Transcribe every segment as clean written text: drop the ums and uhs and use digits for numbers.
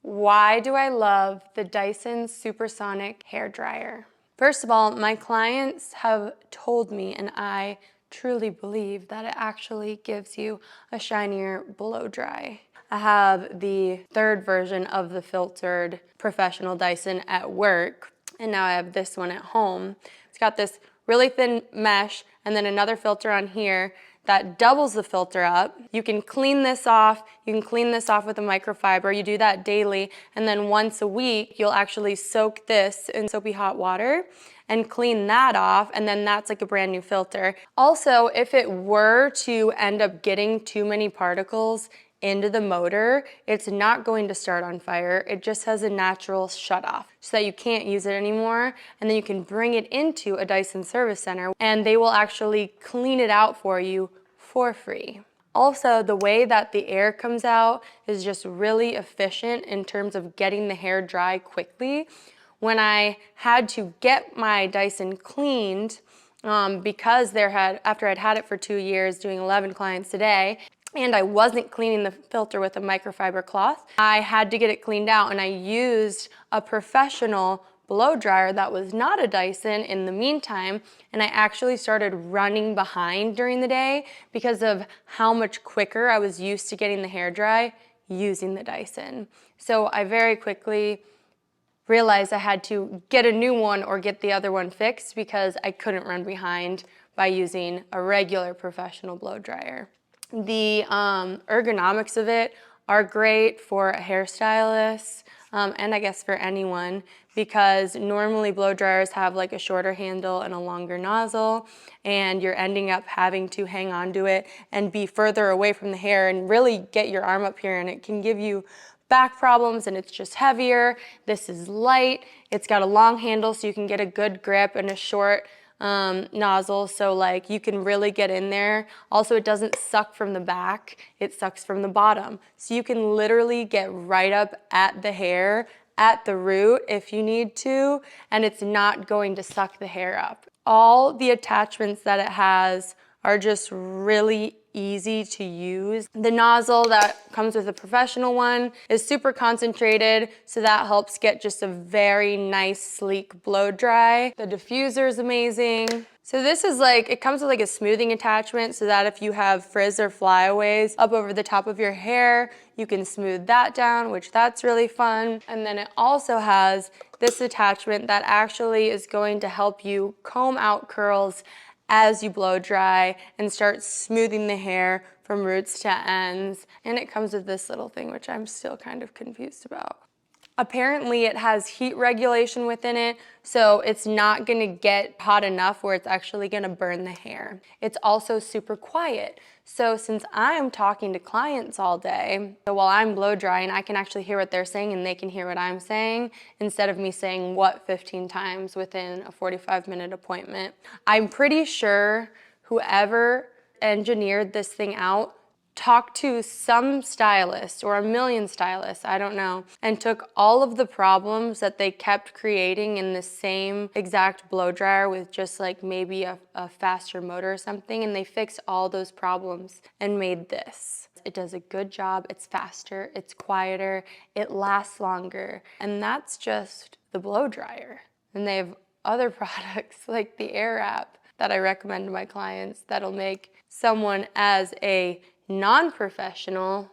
Why do I love the Dyson Supersonic hair dryer? First of all, my clients have told me, and I truly believe, that it actually gives you a shinier blow dry. I have the third version of the filtered professional Dyson at work, and now I have this one at home. It's got this really thin mesh and then another filter on here that doubles the filter up. You can clean this off. You can clean this off with a microfiber. You do that daily, and then once a week, you'll actually soak this in soapy hot water and clean that off, and then that's like a brand new filter. Also, if it were to end up getting too many particles into the motor, it's not going to start on fire. It just has a natural shut off so that you can't use it anymore, and then you can bring it into a Dyson service center and they will actually clean it out for you for free. Also, the way that the air comes out is just really efficient in terms of getting the hair dry quickly. When I had to get my Dyson cleaned, because after I'd had it for 2 years, doing 11 clients a day, and I wasn't cleaning the filter with a microfiber cloth, I had to get it cleaned out, and I used a professional blow dryer that was not a Dyson in the meantime, and I actually started running behind during the day because of how much quicker I was used to getting the hair dry using the Dyson. So I very quickly realized I had to get a new one or get the other one fixed because I couldn't run behind by using a regular professional blow dryer. The ergonomics of it are great for a hairstylist and I guess for anyone, because normally blow dryers have like a shorter handle and a longer nozzle, and you're ending up having to hang on to it and be further away from the hair and really get your arm up here, and it can give you back problems, and it's just heavier. This is light. It's got a long handle so you can get a good grip, and a short nozzle, so like you can really get in there. Also, it doesn't suck from the back, it sucks from the bottom. So you can literally get right up at the hair, at the root if you need to, and it's not going to suck the hair up. All the attachments that it has are just really easy to use. The nozzle that comes with a professional one is super concentrated, so that helps get just a very nice, sleek blow dry. The diffuser is amazing. So this is like, it comes with like a smoothing attachment so that if you have frizz or flyaways up over the top of your hair, you can smooth that down, which that's really fun. And then it also has this attachment that actually is going to help you comb out curls as you blow dry and start smoothing the hair from roots to ends. And it comes with this little thing, which I'm still kind of confused about. Apparently it has heat regulation within it, so it's not gonna get hot enough where it's actually gonna burn the hair. It's also super quiet. So since I'm talking to clients all day, so while I'm blow drying, I can actually hear what they're saying and they can hear what I'm saying, instead of me saying what 15 times within a 45-minute appointment. I'm pretty sure whoever engineered this thing out talked to some stylist or a million stylists, I don't know, and took all of the problems that they kept creating in the same exact blow dryer with just like maybe a faster motor or something, and they fixed all those problems and made this. It does a good job, it's faster, it's quieter, it lasts longer, and that's just the blow dryer. And they have other products like the Air app that I recommend to my clients that'll make someone as a non-professional's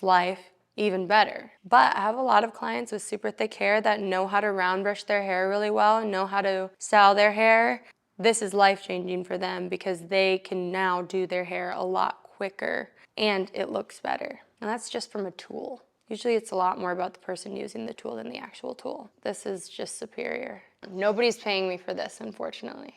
life even better. But I have a lot of clients with super thick hair that know how to round brush their hair really well, know how to style their hair. This is life-changing for them because they can now do their hair a lot quicker and it looks better. And that's just from a tool. Usually it's a lot more about the person using the tool than the actual tool. This is just superior. Nobody's paying me for this, unfortunately.